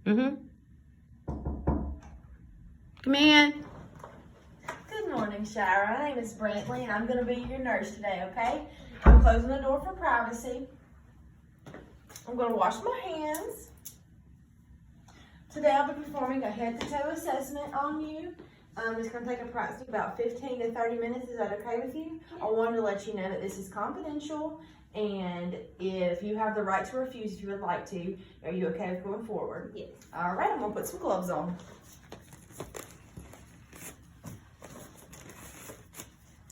Come in. Good morning, Shira. My name is Brantley, and I'm going to be your nurse today, okay? I'm closing the door for privacy. I'm going to wash my hands. Today I'll be performing a head-to-toe assessment on you. It's going to take approximately about 15 to 30 minutes. Is that okay with you? I wanted to let you know that this is confidential, and if you have the right to refuse if you would like to, are you okay with going forward? Yes. All right, I'm going to put some gloves on.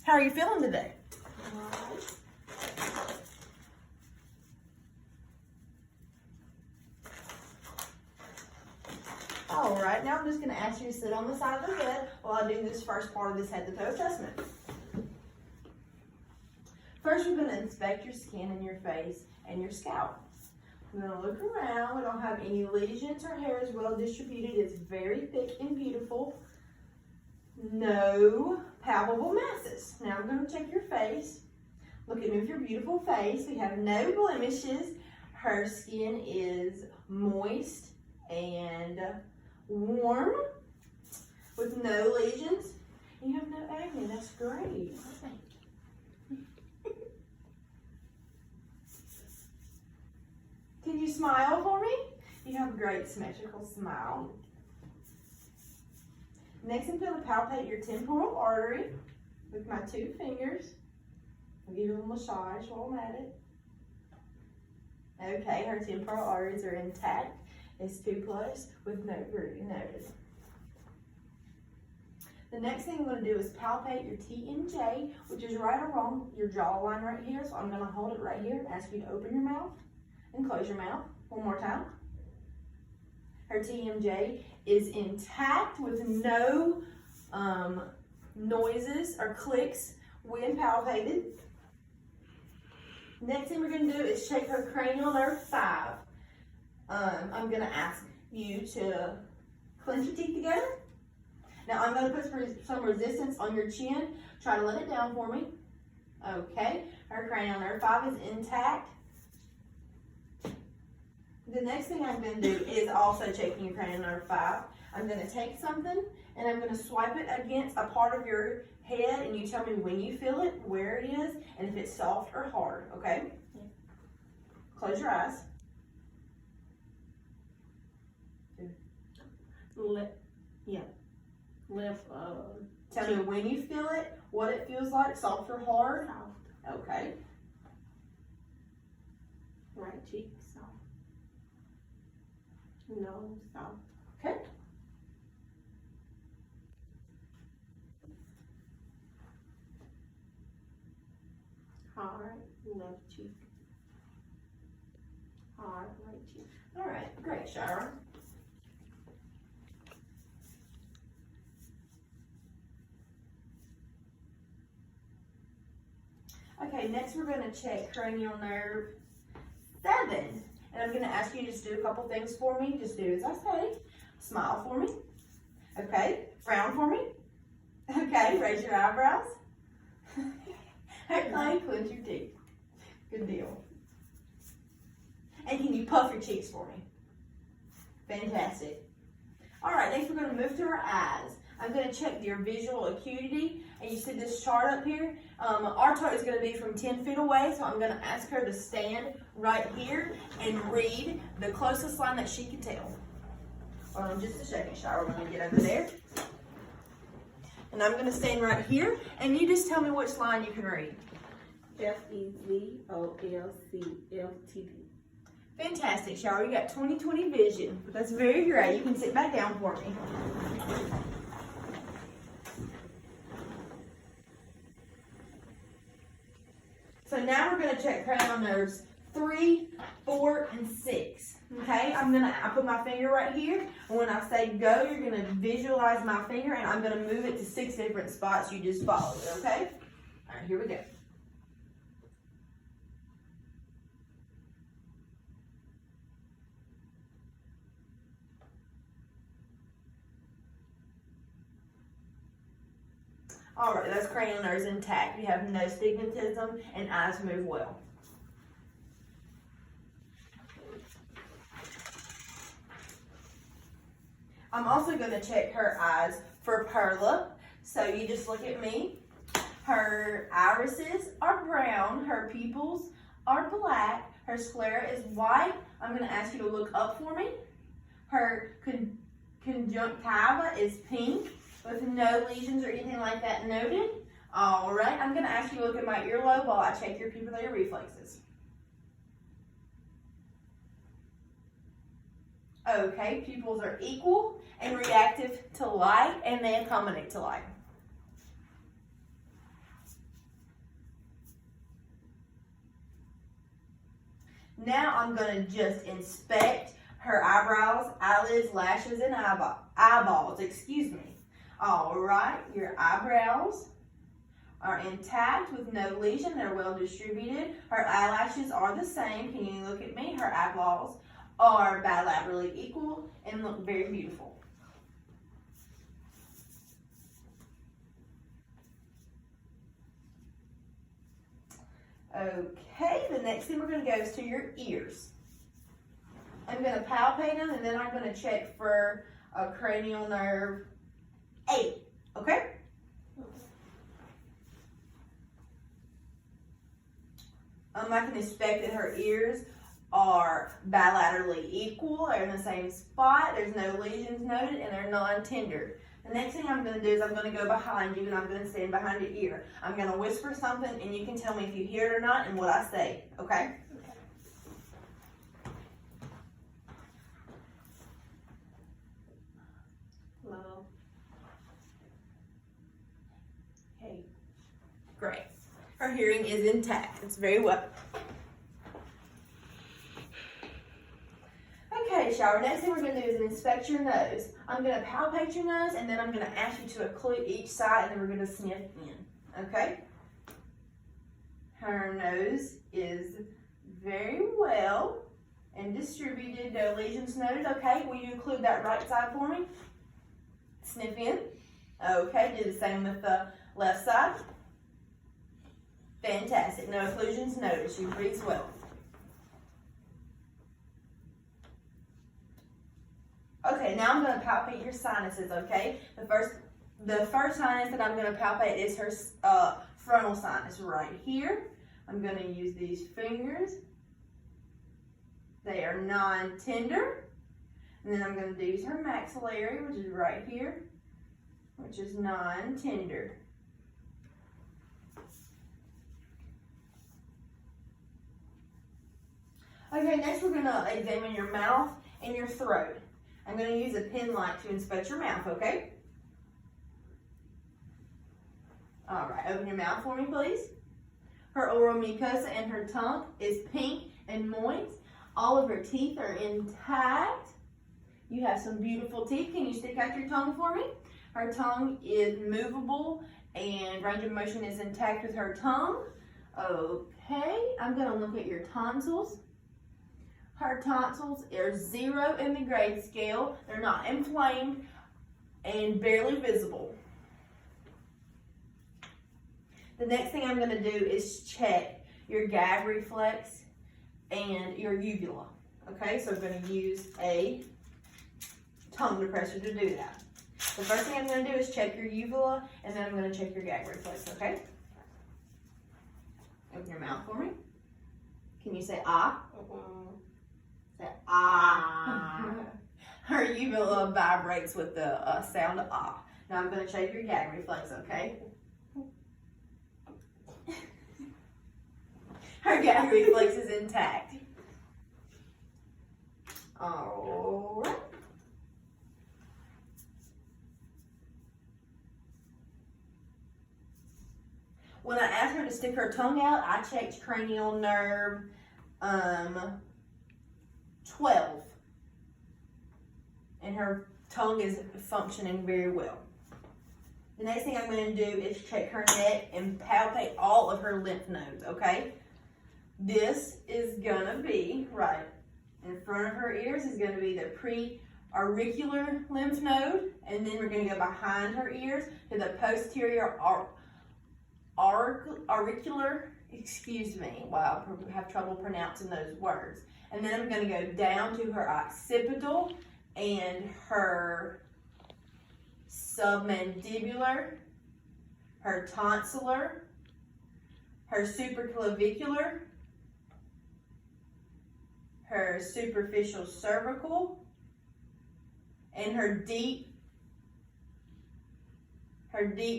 How are you feeling today? All right, now I'm just going to ask you to sit on the side of the bed while I do this first part of this head-to-toe assessment. First, we're going to inspect your skin and your face and your scalp. I'm going to look around. We don't have any lesions or hairs, well distributed. It's very thick and beautiful. No palpable masses. Now I'm going to check your face. Look at me with your beautiful face. We have no blemishes. Her skin is moist and warm with no lesions. And you have no acne. That's great. Can you smile for me? You have a great symmetrical smile. Next, I'm going to palpate your temporal artery with my 2 fingers. I'll give you a little massage while I'm at it. Okay, her temporal arteries are intact. It's 2+ with no bruising noted. The next thing I'm going to do is palpate your TMJ, which is right along your jawline right here. So I'm going to hold it right here and ask you to open your mouth and close your mouth. One more time. Her TMJ is intact with no noises or clicks when palpated. Next thing we're going to do is check her cranial nerve 5. I'm going to ask you to clench your teeth together. Now I'm going to put some resistance on your chin. Try to let it down for me. Okay, her cranial nerve 5 is intact. The next thing I'm going to do is also checking your cranial nerve 5. I'm going to take something and I'm going to swipe it against a part of your head, and you tell me when you feel it, where it is, and if it's soft or hard, okay? Yeah. Close your eyes. Tell me when you feel it, what it feels like, soft or hard. Soft. Okay. Right cheek, soft. Nose, soft. Okay. Hard, left cheek. Hard, right cheek. All right, great, Shira. Okay, next we're going to check cranial nerve 7. And I'm going to ask you to just do a couple things for me. Just do as I say. Smile for me. Okay. Frown for me. Okay. Raise your eyebrows. Okay. Clench your teeth. Good deal. And can you puff your cheeks for me? Fantastic. All right. Next we're going to move to our eyes. I'm going to check your visual acuity. And you see this chart up here? Our chart is going to be from 10 feet away, so I'm going to ask her to stand right here and read the closest line that she can tell. Hold on just a second, Shira. We're going to get over there. And I'm going to stand right here, and you just tell me which line you can read. FEZOLCFTD. Fantastic, Shira. You got 20/20 vision. That's very great. You can sit back down for me. So now we're going to check cranial nerves 3, 4, and 6. Okay, I put my finger right here, and when I say go, you're going to visualize my finger, and I'm going to move it to 6 different spots. You just follow it, okay? All right, here we go. All right, those cranial nerves intact. You have no stigmatism, and eyes move well. I'm also going to check her eyes for Perla. So you just look at me. Her irises are brown. Her pupils are black. Her sclera is white. I'm going to ask you to look up for me. Her conjunctiva is pink with no lesions or anything like that noted. All right, I'm going to ask you to look at my earlobe while I check your pupillary reflexes. Okay, pupils are equal and reactive to light, and they accommodate to light. Now I'm going to just inspect her eyebrows, eyelids, lashes, and eyeballs. Excuse me. All right, your eyebrows are intact with no lesion. They're well distributed. Her eyelashes are the same. Can you look at me? Her eyeballs are bilaterally equal and look very beautiful. Okay, the next thing we're going to go is to your ears. I'm going to palpate them, and then I'm going to check for a cranial nerve 8, okay? I can inspect that her ears are bilaterally equal, they're in the same spot, there's no lesions noted, and they're non-tender. The next thing I'm going to do is I'm going to go behind you, and I'm going to stand behind your ear. I'm going to whisper something, and you can tell me if you hear it or not and what I say, okay? Love. Okay, great. Her hearing is intact. It's very well. Okay, shower. Next thing we're going to do is inspect your nose. I'm going to palpate your nose, and then I'm going to ask you to occlude each side, and then we're going to sniff in. Okay? Her nose is very well and distributed. No lesions noted. Okay, will you include that right side for me? Sniff in. Okay, do the same with the left side. Fantastic. No occlusions noted. She breathes well. Okay, now I'm going to palpate your sinuses, okay? The first sinus that I'm going to palpate is her frontal sinus right here. I'm going to use these fingers. They are non-tender. And then I'm going to use her maxillary, which is right here, which is non-tender. Okay, next we're going to examine your mouth and your throat. I'm going to use a pen light to inspect your mouth, okay? All right, open your mouth for me, please. Her oral mucosa and her tongue is pink and moist. All of her teeth are intact. You have some beautiful teeth. Can you stick out your tongue for me? Her tongue is movable and range of motion is intact with her tongue. Okay, I'm going to look at your tonsils. Her tonsils are 0 in the grade scale. They're not inflamed and barely visible. The next thing I'm going to do is check your gag reflex and your uvula. Okay, so I'm going to use a tongue depressor to do that. The first thing I'm going to do is check your uvula, and then I'm going to check your gag reflex, okay? Open your mouth for me. Can you say ah? Say ah. Her uvula vibrates with the sound of ah. Now I'm going to check your gag reflex, okay? Her gag reflex is intact. All right. When I asked her to stick her tongue out, I checked cranial nerve 12. And her tongue is functioning very well. The next thing I'm going to do is check her neck and palpate all of her lymph nodes, okay? This is going to be, right in front of her ears is going to be the pre-auricular lymph node. And then we're going to go behind her ears to the posterior auricular, excuse me, wow, I have trouble pronouncing those words. And then I'm going to go down to her occipital and her submandibular, her tonsillar, her supraclavicular, her superficial cervical, and her deep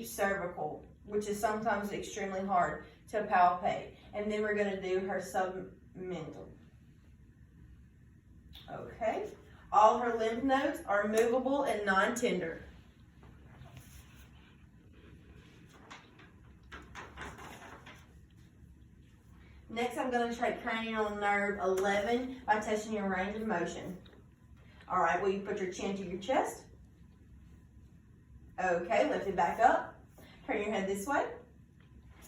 cervical, which is sometimes extremely hard to palpate. And then we're going to do her submental. Okay. All her lymph nodes are movable and non-tender. Next, I'm going to check cranial nerve 11 by testing your range of motion. All right, will you put your chin to your chest? Okay, lift it back up. Turn your head this way,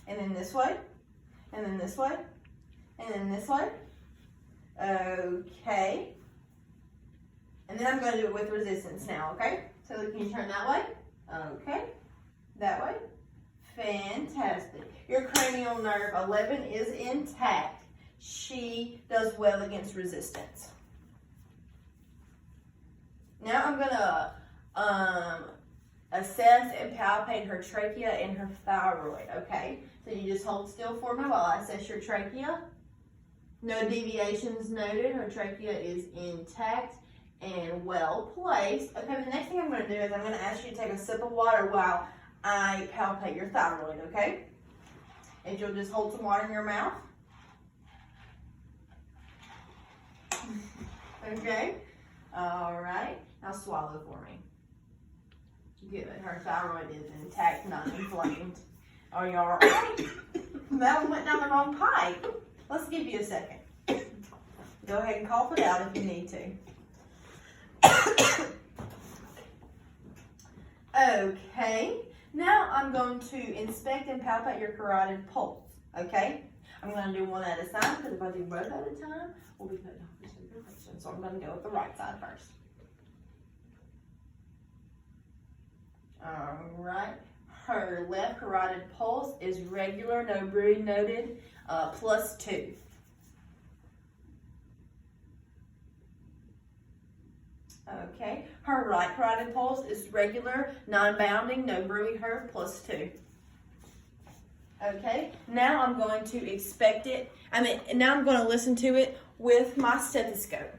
and then this way, and then this way, and then this way. Okay. And then I'm going to do it with resistance now, okay? So can you turn that way? Okay. That way. Fantastic. Your cranial nerve 11 is intact. She does well against resistance. Now I'm going to assess and palpate her trachea and her thyroid, okay? So you just hold still for me while I assess your trachea. No deviations noted. Her trachea is intact and well placed. Okay, the next thing I'm going to do is I'm going to ask you to take a sip of water while I palpate your thyroid, okay? And you'll just hold some water in your mouth. Okay? All right. Now swallow for me. Good. Her thyroid is intact, not inflamed. Are you all right? That one went down the wrong pipe. Let's give you a second. Go ahead and cough it out if you need to. Okay, now I'm going to inspect and palpate your carotid pulse, okay? I'm going to do one at a time because if I do both at a time, we'll be putting off this information. So I'm going to go with the right side first. All right, her left carotid pulse is regular, no bruit noted, +2. Okay, her right carotid pulse is regular, non-bounding, no bruit heard, +2. Okay, now I'm going to inspect it. Now I'm going to listen to it with my stethoscope.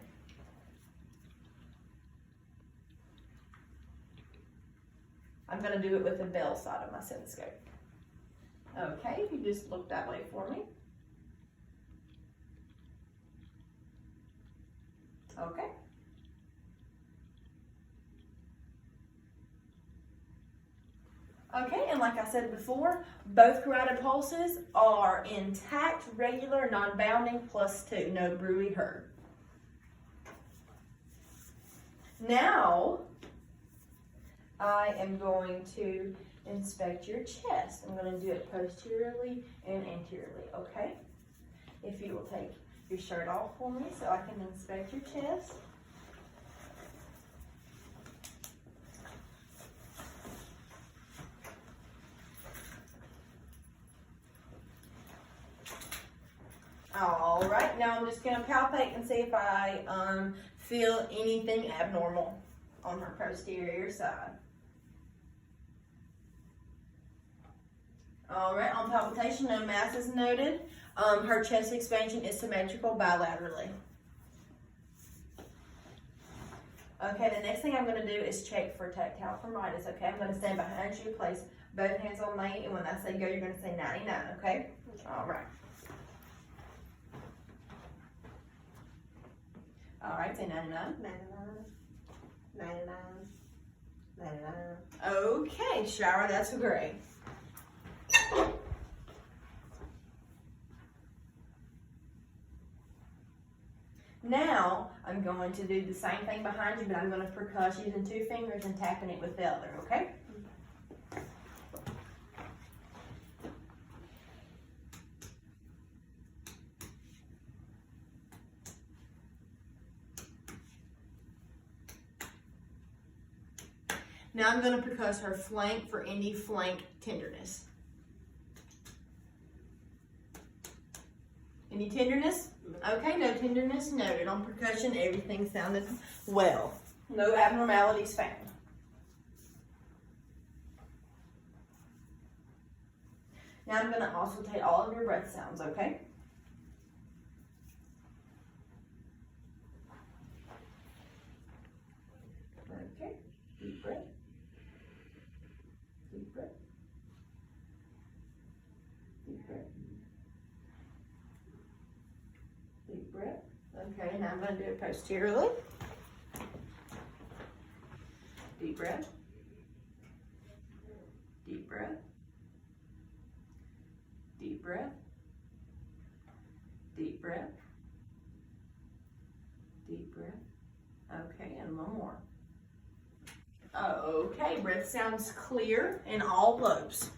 I'm going to do it with the bell side of my stethoscope. Okay, if you just look that way for me. Okay. Okay, and like I said before, both carotid pulses are intact, regular, non-bounding, +2, no bruit heard. Now, I am going to inspect your chest. I'm going to do it posteriorly and anteriorly, okay? If you will take your shirt off for me so I can inspect your chest. All right, now I'm just going to palpate and see if I feel anything abnormal on her posterior side. All right, on palpitation, no mass is noted. Her chest expansion is symmetrical bilaterally. Okay, the next thing I'm going to do is check for tactile thermitis, okay? I'm going to stand behind you, place both hands on me, and when I say go, you're going to say 99, okay? All right. All right, say 99. 99. Okay, shower, that's great. Now, I'm going to do the same thing behind you, but I'm going to percuss using 2 fingers and tapping it with the other, okay? Now I'm going to percuss her flank for any flank tenderness. Any tenderness? Okay, no tenderness noted. On percussion, everything sounded well. No abnormalities found. Now I'm gonna also take all of your breath sounds, okay? Okay, deep breath. Deep breath. Deep breath. Deep breath. Okay, now I'm gonna do it posteriorly. Deep breath. Deep breath. Deep breath. Deep breath. Deep breath. Okay, and one more. Okay, breath sounds clear in all lobes.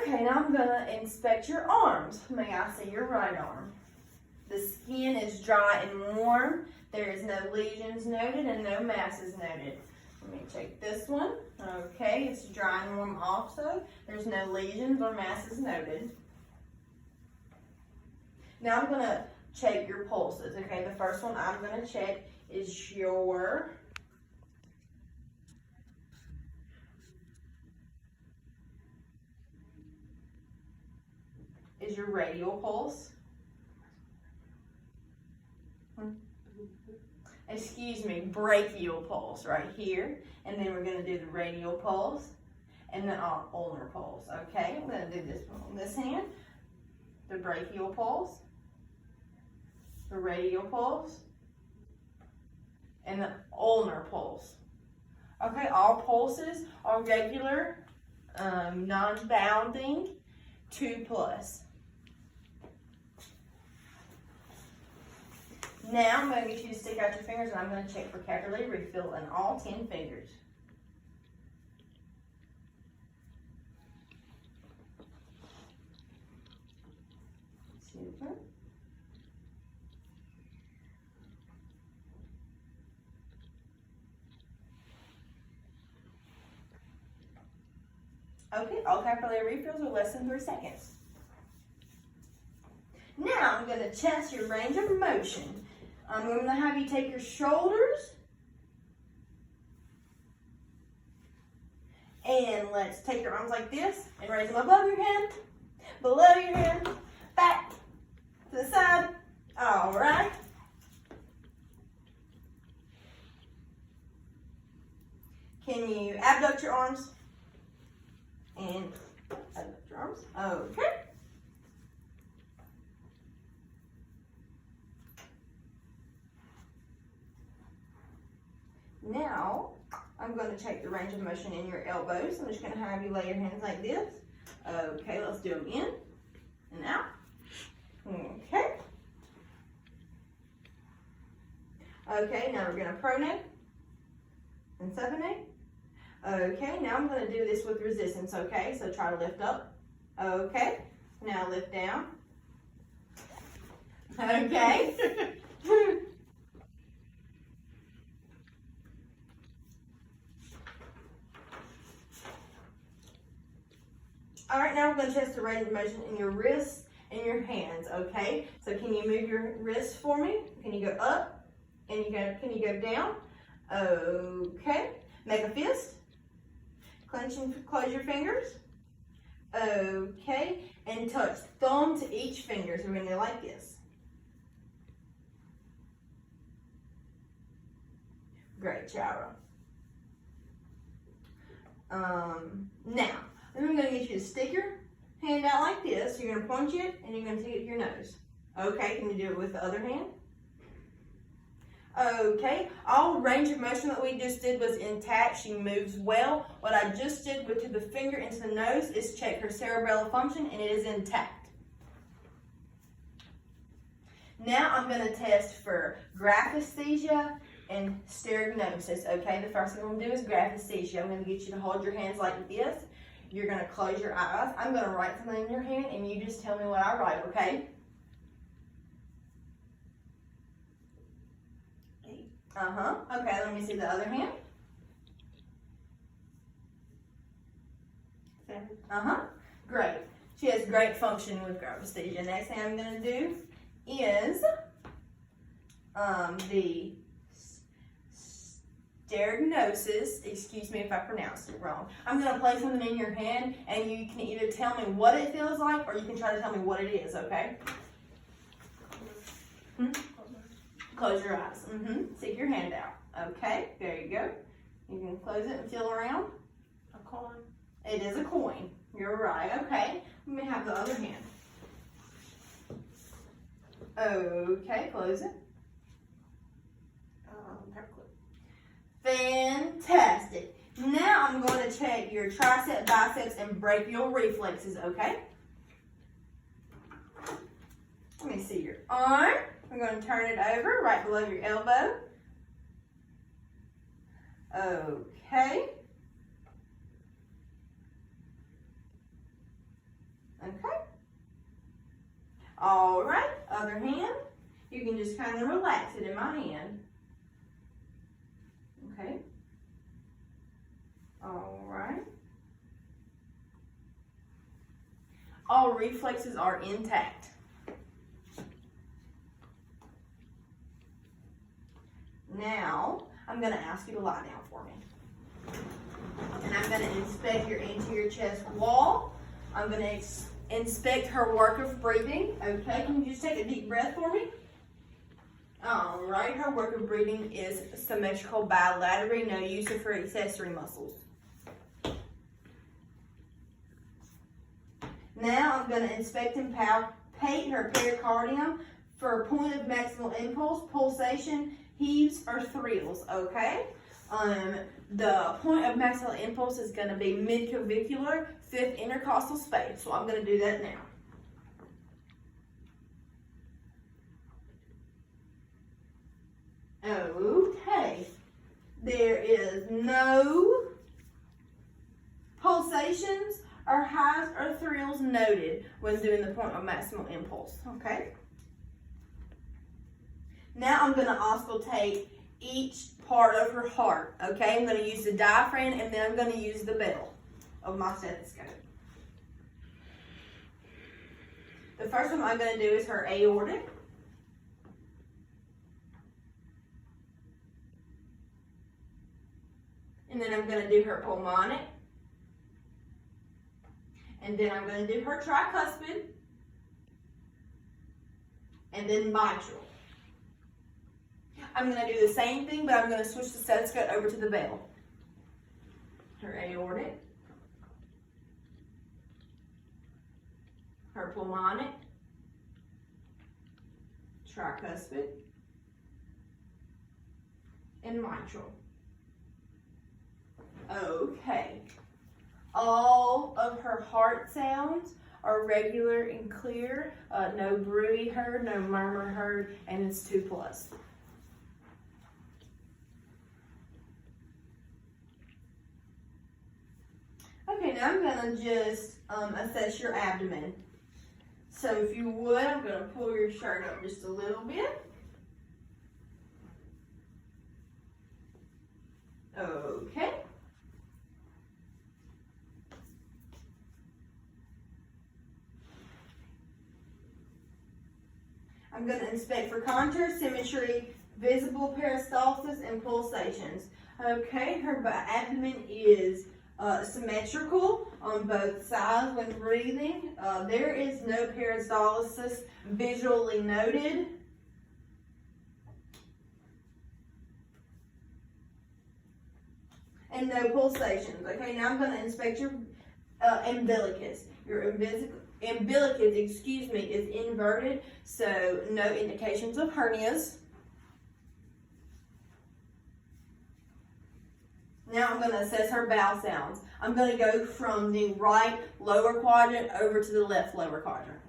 Okay, now I'm gonna inspect your arms. May I see your right arm? The skin is dry and warm. There is no lesions noted and no masses noted. Let me check this one. Okay, it's dry and warm also. There's no lesions or masses noted. Now I'm gonna check your pulses. Okay, the first one I'm gonna check is your radial pulse. Excuse me, brachial pulse right here. And then we're gonna do the radial pulse and then our ulnar pulse. Okay, I'm gonna do this one on this hand. The brachial pulse, the radial pulse, and the ulnar pulse. Okay, all pulses are regular, non-bounding, 2+. Now I'm going to get you to stick out your fingers and I'm going to check for capillary refill in all 10 fingers. Super. Okay, all capillary refills are less than 3 seconds. Now I'm going to test your range of motion. I'm going to have you take your shoulders and let's take your arms like this and raise them above your head, below your head, back to the side. All right. Can you abduct your arms and abduct your arms? Okay. Now, I'm going to check the range of motion in your elbows. I'm just going to have you lay your hands like this. Okay, let's do them in and out. Okay. Okay, now we're going to pronate and supinate. Okay, now I'm going to do this with resistance, okay? So try to lift up. Okay, now lift down. Okay. All right, now we're going to test the range of motion in your wrists and your hands, okay? So can you move your wrists for me? Can you go up? And can you go down? Okay. Make a fist. Clench and close your fingers. Okay. And touch thumb to each finger. So we're going to go like this. Great, Chara. Now, then I'm going to get you to stick your hand out like this. You're going to punch it and you're going to stick it to your nose. Okay, can you do it with the other hand? Okay, all range of motion that we just did was intact. She moves well. What I just did with the finger into the nose is check her cerebellar function and it is intact. Now I'm going to test for graphesthesia and sterignosis. Okay, the first thing I'm going to do is graphesthesia. I'm going to get you to hold your hands like this. You're going to close your eyes. I'm going to write something in your hand and you just tell me what I write, okay? Okay, let me see the other hand. 7. Great. She has great function with graphesthesia. Next thing I'm going to do is the diagnosis, excuse me if I pronounced it wrong. I'm going to place something in your hand and you can either tell me what it feels like or you can try to tell me what it is, okay? Close your eyes. Stick your hand out. Okay, there you go. You can close it and feel around. A coin. It is a coin. You're right. Okay, let me have the other hand. Okay, close it. Paperclip. Fantastic. Now I'm going to check your tricep, biceps, and brachial reflexes, okay? Let me see your arm. We're going to turn it over right below your elbow. Okay. Okay. All right, other hand. You can just kind of relax it in my hand. Okay. All right. All reflexes are intact. Now, I'm going to ask you to lie down for me. And I'm going to inspect your anterior chest wall. I'm going to inspect her work of breathing. Okay, can you just take a deep breath for me? All right, her work of breathing is symmetrical bilateral, no use of her accessory muscles. Now I'm going to inspect and palpate her pericardium for a point of maximal impulse, pulsation, heaves, or thrills, okay? The point of maximal impulse is going to be midclavicular, fifth intercostal space, so I'm going to do that now. Okay, there is no pulsations or highs or thrills noted when doing the point of maximal impulse, okay? Now I'm going to auscultate each part of her heart, okay? I'm going to use the diaphragm and then I'm going to use the bell of my stethoscope. The first one I'm going to do is her aortic. And then I'm going to do her pulmonic. And then I'm going to do her tricuspid. And then mitral. I'm going to do the same thing, but I'm going to switch the stethoscope over to the bell. Her aortic. Her pulmonic. Tricuspid. And mitral. Okay. All of her heart sounds are regular and clear. No bruit heard, no murmur heard, and it's 2+. Okay, now I'm going to just assess your abdomen. So if you would, I'm going to pull your shirt up just a little bit. Okay. I'm going to inspect for contour, symmetry, visible peristalsis, and pulsations. Okay, her abdomen is symmetrical on both sides when breathing. There is no peristalsis visually noted. And no pulsations. Okay, now I'm going to inspect your umbilicus. Your umbilicus, excuse me, is inverted, so no indications of hernias. Now I'm going to assess her bowel sounds. I'm going to go from the right lower quadrant over to the left lower quadrant.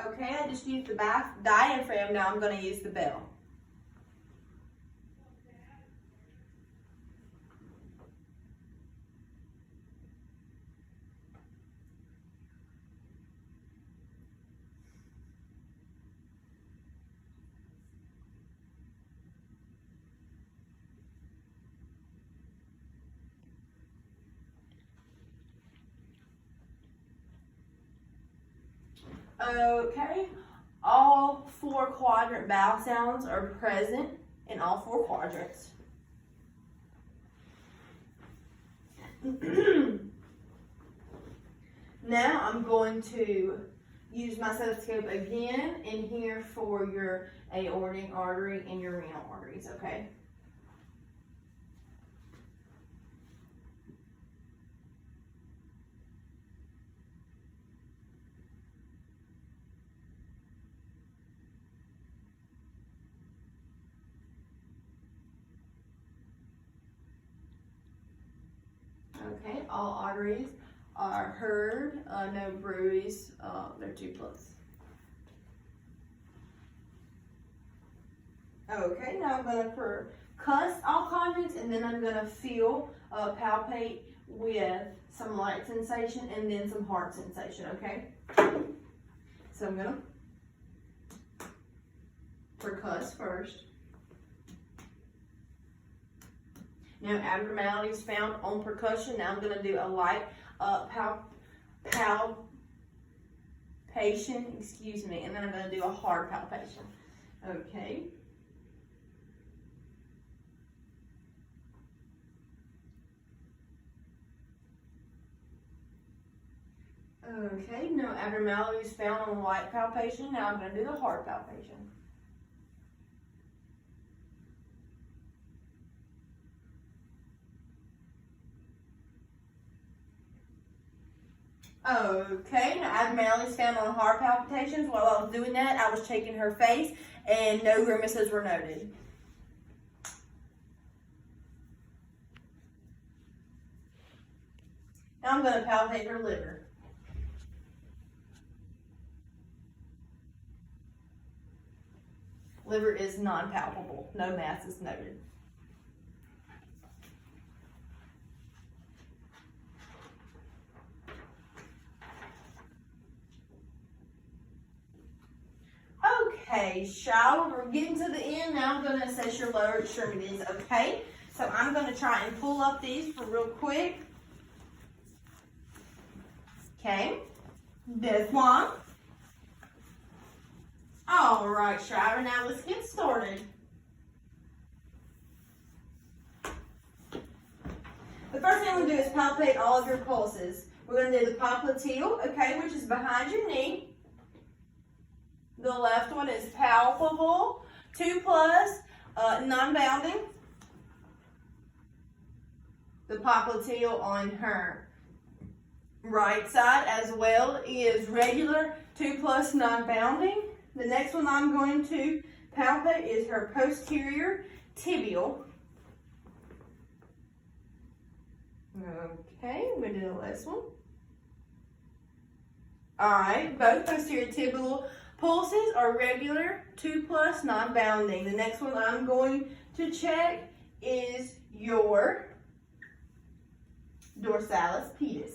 Okay, I just used the diaphragm, now I'm going to use the bell. Okay. All 4 quadrant vowel sounds are present in all 4 quadrants. Now I'm going to use my stethoscope again in here for your aortic artery and your renal arteries, okay? Okay, all arteries are heard, no bruise, they're 2+. Okay, now I'm going to percuss all quadrants, and then I'm going to feel, palpate with some light sensation and then some heart sensation, okay? So I'm going to percuss first. Now, abnormalities found on percussion. Now I'm going to do a light palpation, and then I'm going to do a hard palpation. Okay. Okay, no abnormalities found on the light palpation. Now I'm going to do the hard palpation. Okay, now abnormalities found on heart palpitations. While I was doing that, I was checking her face, and no grimaces were noted. Now I'm going to palpate her liver. Liver is non-palpable. No mass is noted. Okay, Shaw, we're getting to the end. Now I'm going to assess your lower extremities, okay? So I'm going to try and pull up these for real quick. Okay, this one. All right, Shriver, now let's get started. The first thing we're going to do is palpate all of your pulses. We're going to do the popliteal, okay, which is behind your knee. The left one is palpable, 2+, non-bounding. The popliteal on her right side as well is regular, 2+, non-bounding. The next one I'm going to palpate is her posterior tibial. Okay, we're going to do the last one. Alright, both posterior tibial pulses are regular, 2+, non-bounding. The next one I'm going to check is your dorsalis pedis.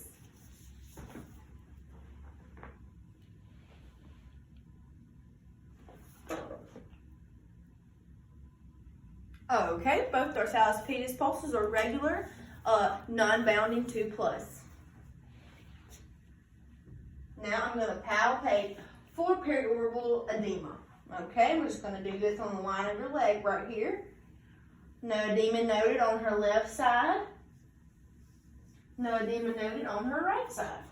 Okay, both dorsalis pedis pulses are regular, non-bounding, 2+. Now I'm going to palpate for periorbital edema. Okay, we're just going to do this on the line of your leg right here. No edema noted on her left side. No edema noted on her right side.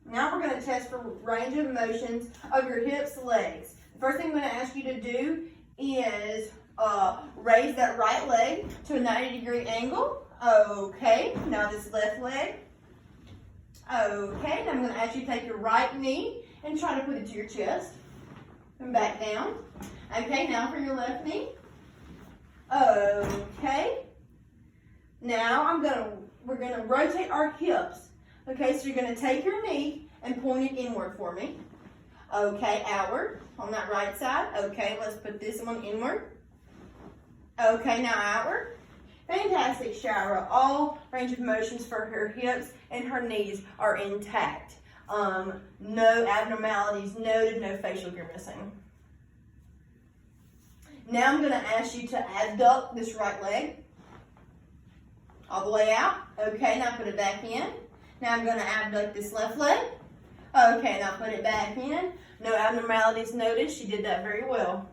Now we're going to test for range of motions of your hips, legs. The first thing I'm going to ask you to do is raise that right leg to a 90-degree angle. Okay, now this left leg. Okay, now I'm going to ask you to take your right knee and try to put it to your chest and back down. Okay, now for your left knee. Okay, now we're going to rotate our hips. Okay, so you're going to take your knee and point it inward for me. Okay, outward on that right side. Okay, let's put this one inward. Okay, now outward. Fantastic, Shira. All range of motions for her hips and her knees are intact. No abnormalities noted, no facial grimacing. Now I'm going to ask you to abduct this right leg all the way out. Okay, now put it back in. Now I'm going to abduct this left leg. Okay, now put it back in. No abnormalities noted. She did that very well.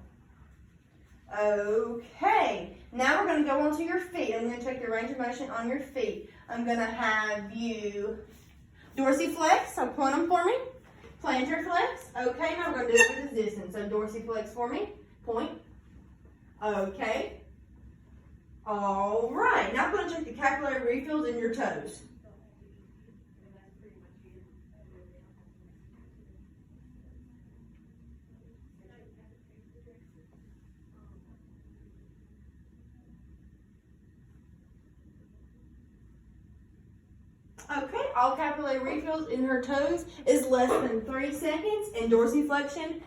Okay, now we're going to go onto your feet. I'm going to check your range of motion on your feet. I'm going to have you dorsiflex, so point them for me. Plantar flex. Okay, now we're going to do it with the distance. So dorsiflex for me, point. Okay. All right, now I'm going to check the capillary refills in your toes. Okay, all capillary refills in her toes is less than 3 seconds, and dorsiflexion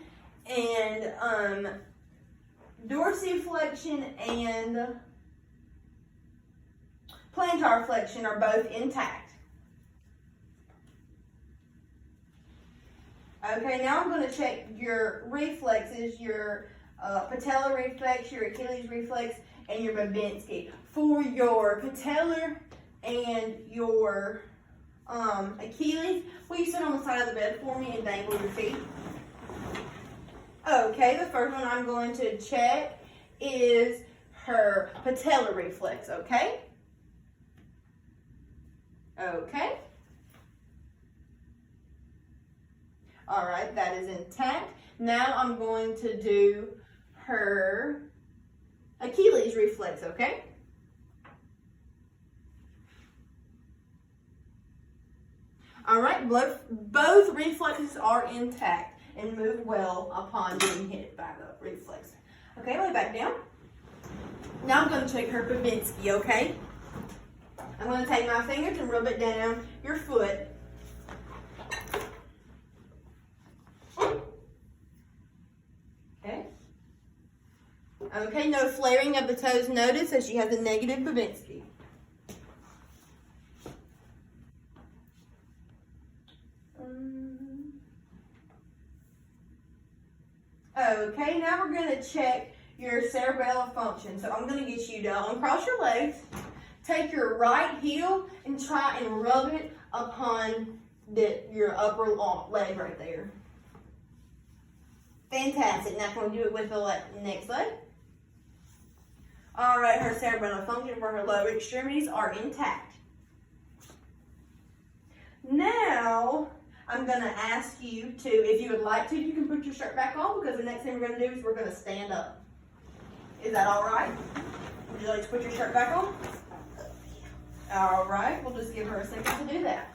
and plantar flexion are both intact. Okay, now I'm going to check your reflexes, your patellar reflex, your Achilles reflex, and your Babinski. For your patellar and your Achilles, will you sit on the side of the bed for me and dangle your feet? Okay, the first one I'm going to check is her patellar reflex, okay? Okay. All right, that is intact. Now I'm going to do her Achilles reflex, okay? All right, both reflexes are intact and move well upon being hit by the reflex. Okay, lay back down. Now I'm going to check her Babinski, okay? I'm going to take my fingers and rub it down your foot. Okay. Okay, no flaring of the toes noted, so she has a negative Babinski. Okay, now we're going to check your cerebellar function. So I'm going to get you to uncross your legs, take your right heel, and try and rub it upon your upper leg right there. Fantastic. Now can we do it with the next leg? All right, her cerebellar function for her lower extremities are intact. Now, I'm going to ask you to, if you would like to, you can put your shirt back on, because the next thing we're going to do is we're going to stand up. Is that all right? Would you like to put your shirt back on? All right, we'll just give her a second to do that.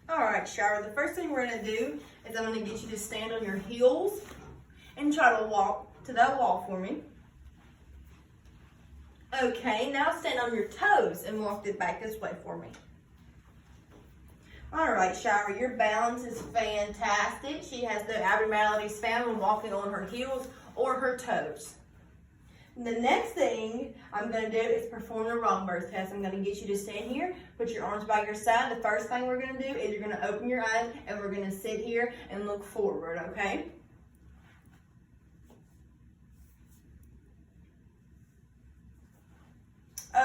All right, Shira, the first thing we're going to do is I'm going to get you to stand on your heels and try to walk to that wall for me. Okay, now stand on your toes and walk it back this way for me. All right, Shira, your balance is fantastic. She has no abnormalities found when walking on her heels or her toes. The next thing I'm going to do is perform the wrong birth test. I'm going to get you to stand here, put your arms by your side. The first thing we're going to do is you're going to open your eyes and we're going to sit here and look forward, okay?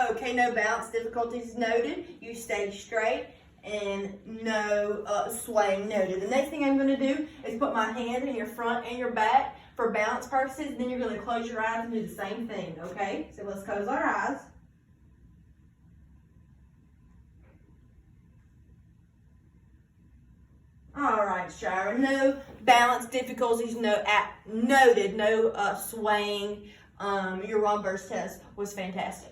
Okay, no balance difficulties noted. You stay straight and no swaying noted. The next thing I'm going to do is put my hand in your front and your back for balance purposes. Then you're going to close your eyes and do the same thing, okay? So let's close our eyes. All right, Shira, no balance difficulties noted, no swaying. Your wrong birth test was fantastic.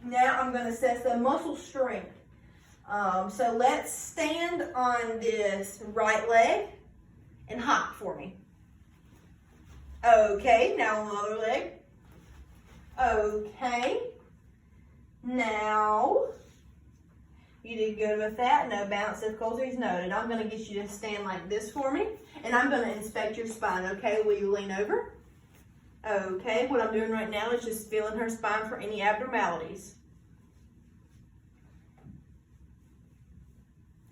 Now I'm going to assess the muscle strength. So let's stand on this right leg and hop for me. Okay, now on the other leg. Okay. Now, you did good with that. No balance difficulties noted. I'm going to get you to stand like this for me, and I'm going to inspect your spine. Okay, will you lean over? Okay, what I'm doing right now is just feeling her spine for any abnormalities.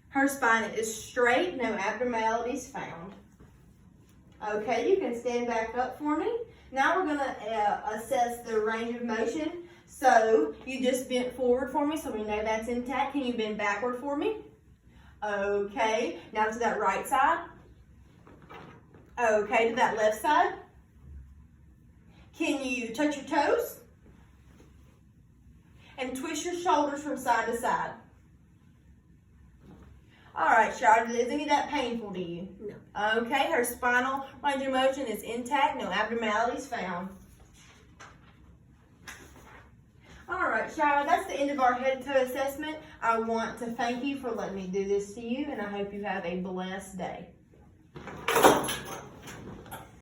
Her spine is straight, no abnormalities found. Okay, you can stand back up for me. Now we're gonna assess the range of motion. So you just bent forward for me, so we know that's intact. Can you bend backward for me? Okay, now to that right side. Okay, to that left side. Can you touch your toes? And twist your shoulders from side to side. All right, Charlotte, is any of that painful to you? No. Okay, her spinal range of motion is intact, no abnormalities found. All right, Charlotte, that's the end of our head-to-toe assessment. I want to thank you for letting me do this to you, and I hope you have a blessed day.